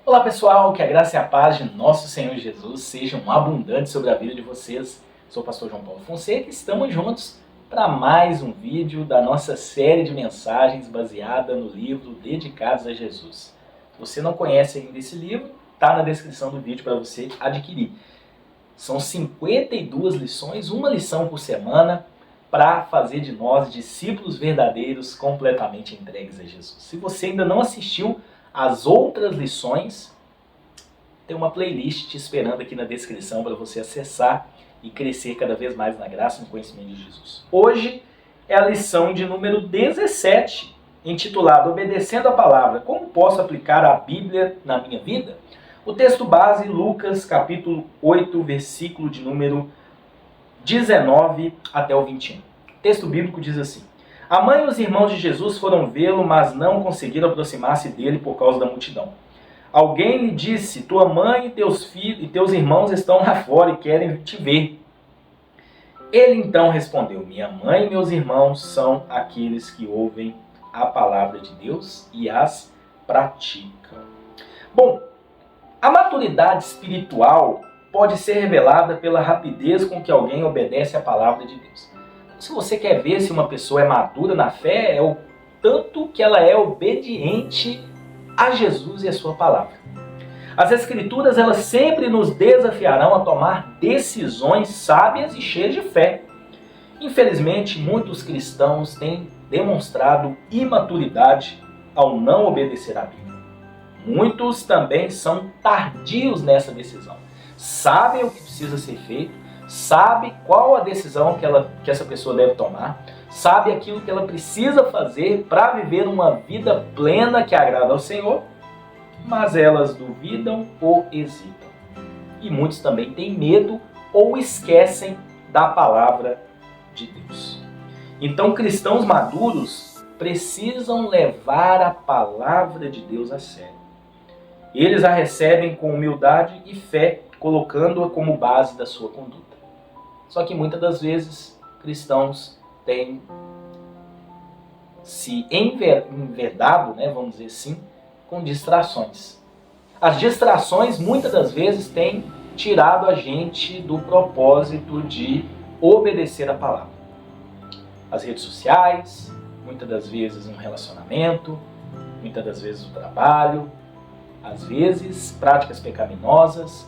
Olá pessoal, que a graça e a paz de nosso Senhor Jesus sejam abundantes sobre a vida de vocês. Sou o pastor João Paulo Fonseca e estamos juntos para mais um vídeo da nossa série de mensagens baseada no livro Dedicados a Jesus. Se você não conhece ainda esse livro, está na descrição do vídeo para você adquirir. São 52 lições, uma lição por semana, para fazer de nós discípulos verdadeiros completamente entregues a Jesus. Se você ainda não assistiu as outras lições, tem uma playlist te esperando aqui na descrição para você acessar e crescer cada vez mais na graça e no conhecimento de Jesus. Hoje é a lição de número 17, intitulada Obedecendo a Palavra, como posso aplicar a Bíblia na minha vida? O texto base, Lucas capítulo 8, versículo de número 19 até o 21. O texto bíblico diz assim: A mãe e os irmãos de Jesus foram vê-lo, mas não conseguiram aproximar-se dele por causa da multidão. Alguém lhe disse: Tua mãe e teus filhos e teus irmãos estão lá fora e querem te ver. Ele então respondeu: Minha mãe e meus irmãos são aqueles que ouvem a palavra de Deus e as praticam. Bom, a maturidade espiritual pode ser revelada pela rapidez com que alguém obedece à palavra de Deus. Se você quer ver se uma pessoa é madura na fé, é o tanto que ela é obediente a Jesus e a sua palavra. As Escrituras, elas sempre nos desafiarão a tomar decisões sábias e cheias de fé. Infelizmente, muitos cristãos têm demonstrado imaturidade ao não obedecer à Bíblia. Muitos também são tardios nessa decisão. Sabem o que precisa ser feito, sabe qual a decisão que essa pessoa deve tomar, sabe aquilo que ela precisa fazer para viver uma vida plena que agrada ao Senhor, mas elas duvidam ou hesitam. E muitos também têm medo ou esquecem da palavra de Deus. Então, cristãos maduros precisam levar a palavra de Deus a sério. Eles a recebem com humildade e fé, colocando-a como base da sua conduta. Só que muitas das vezes cristãos têm se enverdado, vamos dizer assim, com distrações. As distrações muitas das vezes têm tirado a gente do propósito de obedecer a palavra. As redes sociais, muitas das vezes um relacionamento, muitas das vezes o trabalho, às vezes práticas pecaminosas,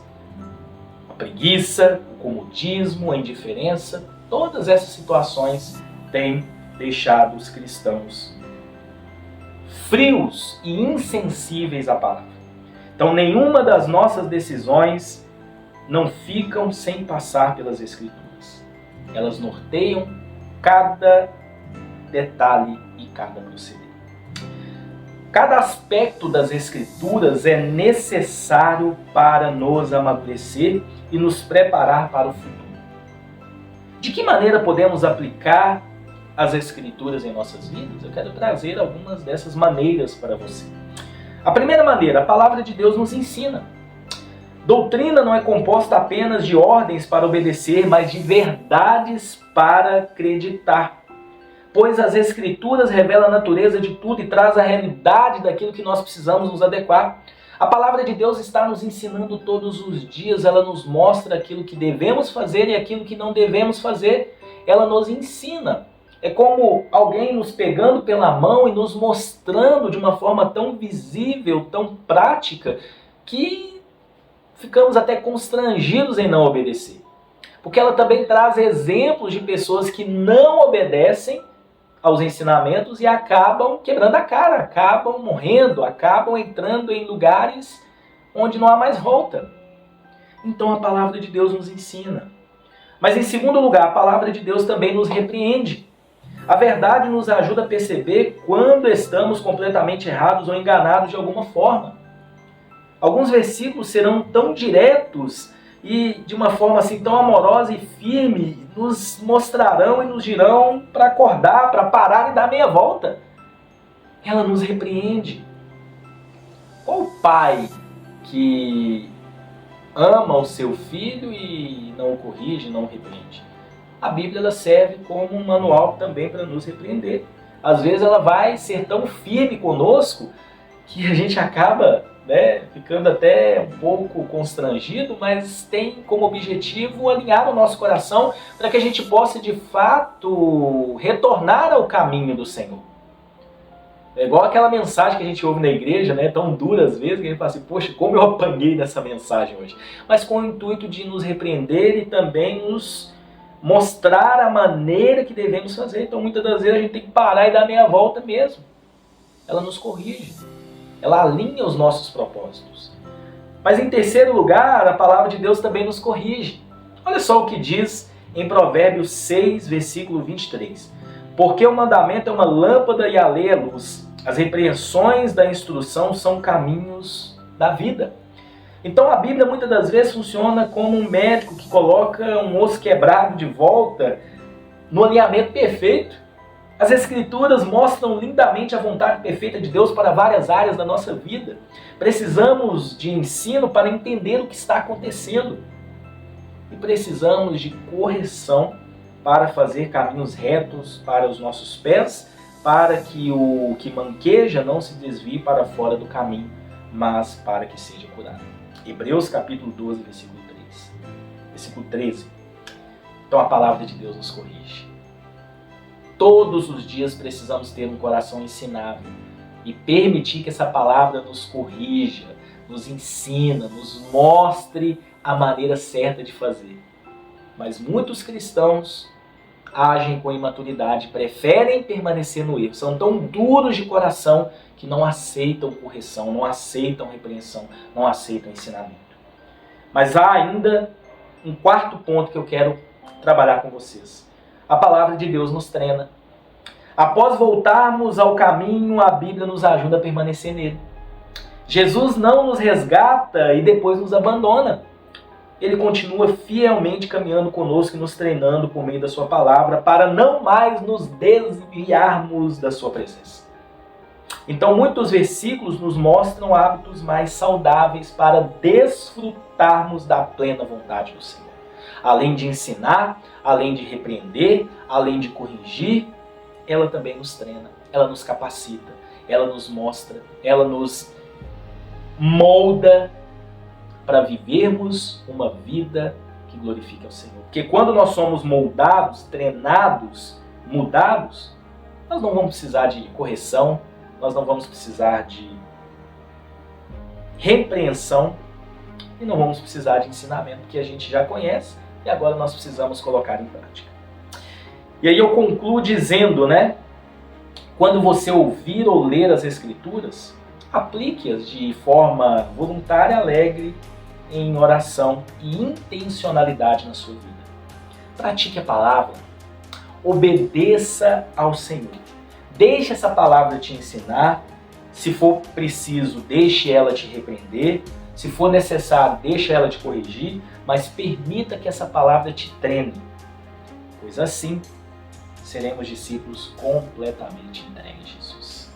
a preguiça, o comodismo, a indiferença, todas essas situações têm deixado os cristãos frios e insensíveis à palavra. Então, nenhuma das nossas decisões não ficam sem passar pelas Escrituras. Elas norteiam cada detalhe e cada proceder. Cada aspecto das Escrituras é necessário para nos amadurecer e nos preparar para o futuro. De que maneira podemos aplicar as Escrituras em nossas vidas? Eu quero trazer algumas dessas maneiras para você. A primeira maneira, a palavra de Deus nos ensina. Doutrina não é composta apenas de ordens para obedecer, mas de verdades para acreditar. Pois as Escrituras revelam a natureza de tudo e traz a realidade daquilo que nós precisamos nos adequar. A palavra de Deus está nos ensinando todos os dias, ela nos mostra aquilo que devemos fazer e aquilo que não devemos fazer. Ela nos ensina. É como alguém nos pegando pela mão e nos mostrando de uma forma tão visível, tão prática, que ficamos até constrangidos em não obedecer. Porque ela também traz exemplos de pessoas que não obedecem aos ensinamentos e acabam quebrando a cara, acabam morrendo, acabam entrando em lugares onde não há mais volta. Então a palavra de Deus nos ensina. Mas em segundo lugar, a palavra de Deus também nos repreende. A verdade nos ajuda a perceber quando estamos completamente errados ou enganados de alguma forma. Alguns versículos serão tão diretos e de uma forma assim tão amorosa e firme, nos mostrarão e nos dirão para acordar, para parar e dar meia volta. Ela nos repreende. Qual pai que ama o seu filho e não o corrige, não o repreende? A Bíblia ela serve como um manual também para nos repreender. Às vezes ela vai ser tão firme conosco que a gente acaba né, ficando até um pouco constrangido, mas tem como objetivo alinhar o nosso coração para que a gente possa de fato retornar ao caminho do Senhor. É igual aquela mensagem que a gente ouve na igreja, né, tão dura às vezes, que a gente fala assim, poxa, como eu apanhei nessa mensagem hoje. Mas com o intuito de nos repreender e também nos mostrar a maneira que devemos fazer. Então muitas das vezes a gente tem que parar e dar meia volta mesmo. Ela nos corrige. Ela alinha os nossos propósitos. Mas em terceiro lugar, a palavra de Deus também nos corrige. Olha só o que diz em Provérbios 6, versículo 23. Porque o mandamento é uma lâmpada e a lei é luz. As repreensões da instrução são caminhos da vida. Então a Bíblia muitas das vezes funciona como um médico que coloca um osso quebrado de volta no alinhamento perfeito. As Escrituras mostram lindamente a vontade perfeita de Deus para várias áreas da nossa vida. Precisamos de ensino para entender o que está acontecendo. E precisamos de correção para fazer caminhos retos para os nossos pés, para que o que manqueja não se desvie para fora do caminho, mas para que seja curado. Hebreus capítulo 12, versículo 3. Versículo 13. Então a palavra de Deus nos corrige. Todos os dias precisamos ter um coração ensinável e permitir que essa palavra nos corrija, nos ensina, nos mostre a maneira certa de fazer. Mas muitos cristãos agem com imaturidade, preferem permanecer no erro, são tão duros de coração que não aceitam correção, não aceitam repreensão, não aceitam ensinamento. Mas há ainda um quarto ponto que eu quero trabalhar com vocês. A palavra de Deus nos treina. Após voltarmos ao caminho, a Bíblia nos ajuda a permanecer nele. Jesus não nos resgata e depois nos abandona. Ele continua fielmente caminhando conosco e nos treinando por meio da sua palavra para não mais nos desviarmos da sua presença. Então, muitos versículos nos mostram hábitos mais saudáveis para desfrutarmos da plena vontade do Senhor. Além de ensinar, além de repreender, além de corrigir, ela também nos treina, ela nos capacita, ela nos mostra, ela nos molda para vivermos uma vida que glorifique ao Senhor. Porque quando nós somos moldados, treinados, mudados, nós não vamos precisar de correção, nós não vamos precisar de repreensão e não vamos precisar de ensinamento que a gente já conhece e agora nós precisamos colocar em prática. E aí eu concluo dizendo, quando você ouvir ou ler as Escrituras, aplique-as de forma voluntária, alegre, em oração e intencionalidade na sua vida. Pratique a palavra, obedeça ao Senhor. Deixe essa palavra te ensinar, se for preciso, deixe ela te repreender, se for necessário, deixe ela te corrigir, mas permita que essa palavra te treine, pois assim seremos discípulos completamente entregues a Jesus.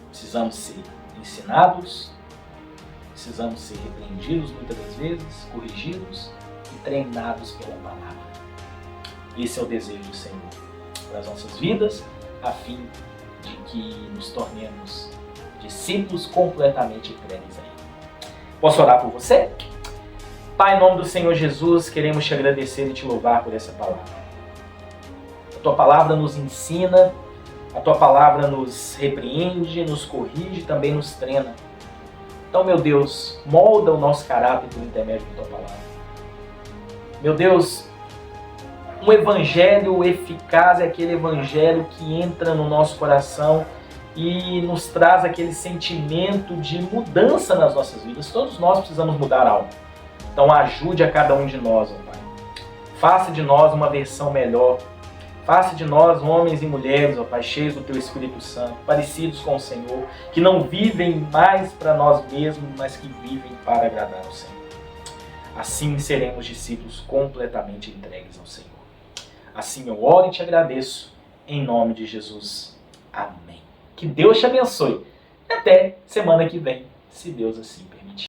Precisamos ser ensinados, precisamos ser repreendidos muitas das vezes, corrigidos e treinados pela palavra. Esse é o desejo do Senhor para as nossas vidas, a fim de que nos tornemos discípulos completamente entregues a Ele. Posso orar por você? Pai, em nome do Senhor Jesus, queremos te agradecer e te louvar por essa palavra. A tua palavra nos ensina, a tua palavra nos repreende, nos corrige e também nos treina. Então, meu Deus, molda o nosso caráter por intermédio da tua palavra. Meu Deus, um evangelho eficaz é aquele evangelho que entra no nosso coração e nos traz aquele sentimento de mudança nas nossas vidas. Todos nós precisamos mudar algo. Então ajude a cada um de nós, ó Pai. Faça de nós uma versão melhor. Faça de nós homens e mulheres, ó Pai, cheios do Teu Espírito Santo, parecidos com o Senhor, que não vivem mais para nós mesmos, mas que vivem para agradar ao Senhor. Assim seremos discípulos completamente entregues ao Senhor. Assim eu oro e te agradeço, em nome de Jesus. Amém. Que Deus te abençoe. Até semana que vem, se Deus assim permitir.